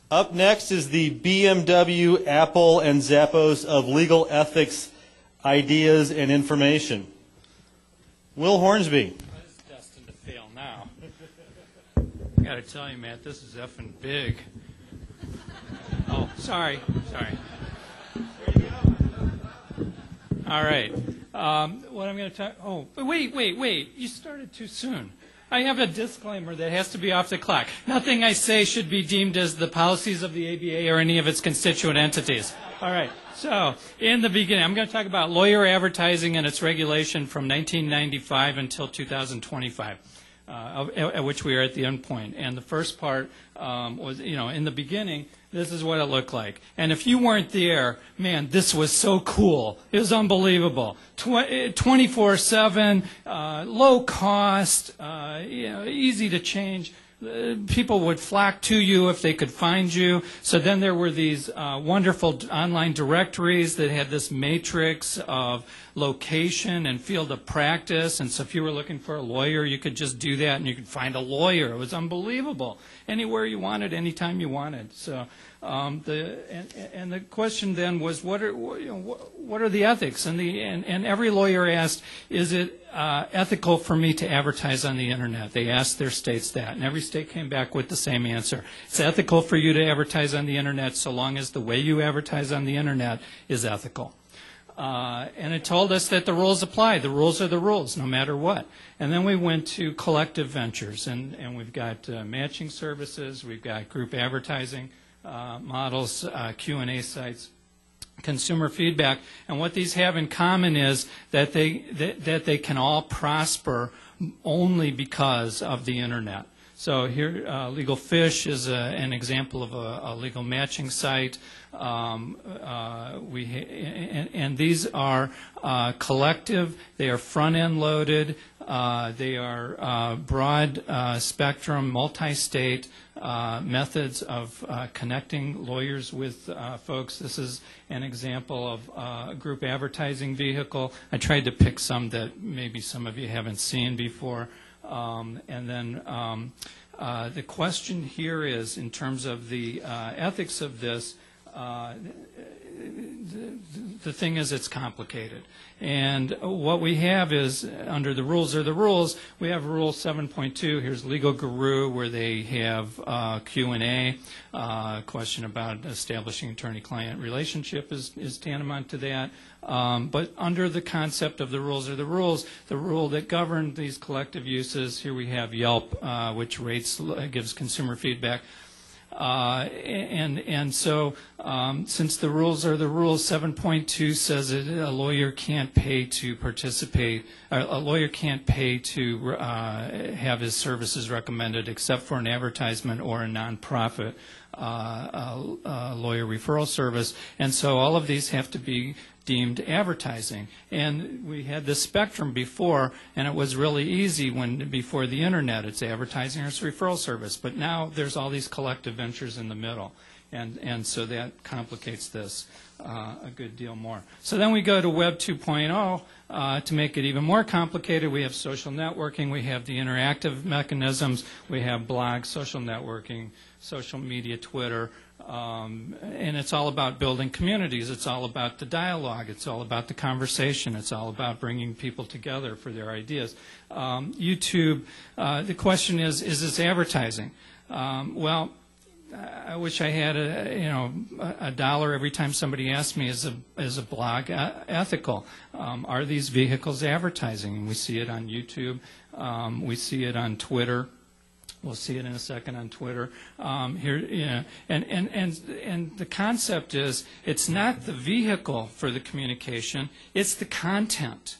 Up next is the BMW, Apple, and Zappos of legal ethics, ideas, and information. Will Hornsby. This is destined to fail now. I got to tell you, Matt, this is effing big. Oh, sorry. All right. What I'm going to talk. Oh, wait! You started too soon. I have a disclaimer that has to be off the clock. Nothing I say should be deemed as the policies of the ABA or any of its constituent entities. All right. So, in the beginning, I'm going to talk about lawyer advertising and its regulation from 1995 until 2025, at which we are at the end point. And the first part was, in the beginning, this is what it looked like. And if you weren't there, man, this was so cool. It was unbelievable. 24/7, low cost, easy to change. People would flock to you if they could find you. So then there were these wonderful online directories that had this matrix of location and field of practice. And so if you were looking for a lawyer, you could just do that and you could find a lawyer. It was unbelievable. Anywhere you wanted, anytime you wanted. So the question then was, what are the ethics? And every lawyer asked, is it ethical for me to advertise on the internet? They asked their states that, and every state came back with the same answer. It's ethical for you to advertise on the internet so long as the way you advertise on the internet is ethical. And it told us that the rules apply. The rules are the rules, no matter what. And then we went to collective ventures, and we've got matching services, we've got group advertising models, Q&A sites, consumer feedback. And what these have in common is that they can all prosper only because of the internet. So here, Legal Fish is an example of a legal matching site. And these are collective. They are front-end loaded. They are broad spectrum, multi-state methods of connecting lawyers with folks. This is an example of a group advertising vehicle. I tried to pick some that maybe some of you haven't seen before. And then the question here is, in terms of the ethics of this, the thing is, it's complicated. And what we have is, under the rules are the rules, we have Rule 7.2. Here's Legal Guru, where they have Q&A. Question about establishing attorney-client relationship is tantamount to that. But under the concept of the rules are the rule that governed these collective uses, here we have Yelp, which gives consumer feedback. So since the rules are the rules, 7.2 says that a lawyer can't pay to participate, a lawyer can't pay to have his services recommended except for an advertisement or a nonprofit lawyer referral service. And so all of these have to be deemed advertising. And we had this spectrum before, and it was really easy before the internet. It's advertising or it's referral service. But now there's all these collective ventures in the middle. And so that complicates this a good deal more. So then we go to Web 2.0 to make it even more complicated. We have social networking. We have the interactive mechanisms. We have blogs, social networking, social media, Twitter. And it's all about building communities. It's all about the dialogue. It's all about the conversation. It's all about bringing people together for their ideas. YouTube, the question is this advertising? Well, I wish I had a dollar every time somebody asked me, is a blog ethical? Are these vehicles advertising? And we see it on YouTube. We see it on Twitter. We'll see it in a second on Twitter. And the concept is, it's not the vehicle for the communication, it's the content.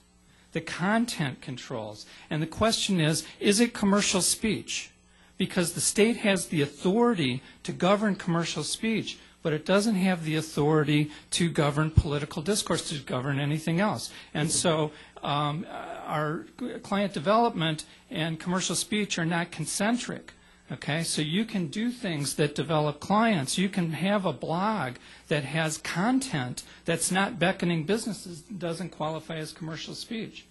The content controls. And the question is it commercial speech? Because the state has the authority to govern commercial speech, but it doesn't have the authority to govern political discourse, to govern anything else. And so our client development and commercial speech are not concentric. Okay, so you can do things that develop clients. You can have a blog that has content that's not beckoning businesses, doesn't qualify as commercial speech.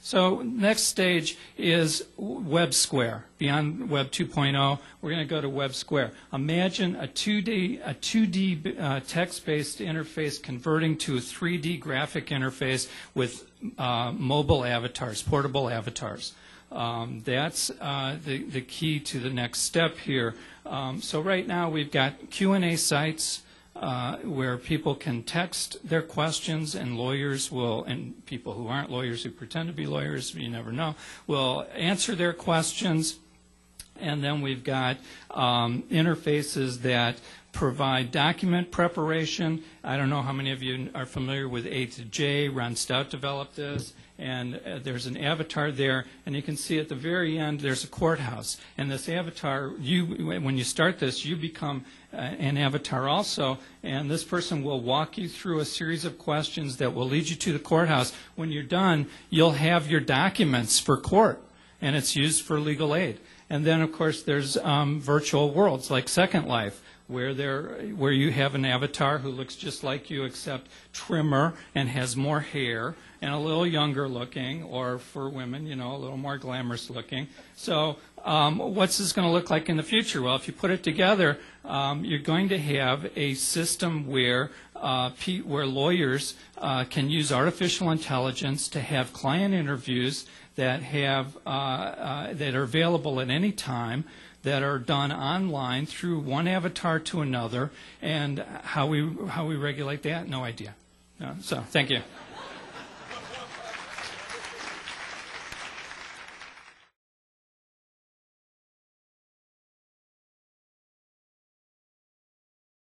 So next stage is Web Square. Beyond Web 2.0, we're going to go to Web Square. Imagine a 2D text-based interface converting to a 3D graphic interface with mobile avatars, portable avatars. That's the key to the next step here. So right now we've got Q&A sites where people can text their questions, and lawyers will, and people who aren't lawyers, who pretend to be lawyers, you never know, will answer their questions. And then we've got interfaces that provide document preparation. I don't know how many of you are familiar with A to J. Ron Stout developed this. And there's an avatar there, and you can see at the very end there's a courthouse. And this avatar, when you start this, you become an avatar also, and this person will walk you through a series of questions that will lead you to the courthouse. When you're done, you'll have your documents for court, and it's used for legal aid. And then, of course, there's virtual worlds like Second Life, where you have an avatar who looks just like you except trimmer and has more hair and a little younger looking, or for women, you know, a little more glamorous looking. So what's this going to look like in the future? Well, if you put it together, you're going to have a system where lawyers can use artificial intelligence to have client interviews that are available at any time, that are done online through one avatar to another. And how we regulate that, no idea. So thank you.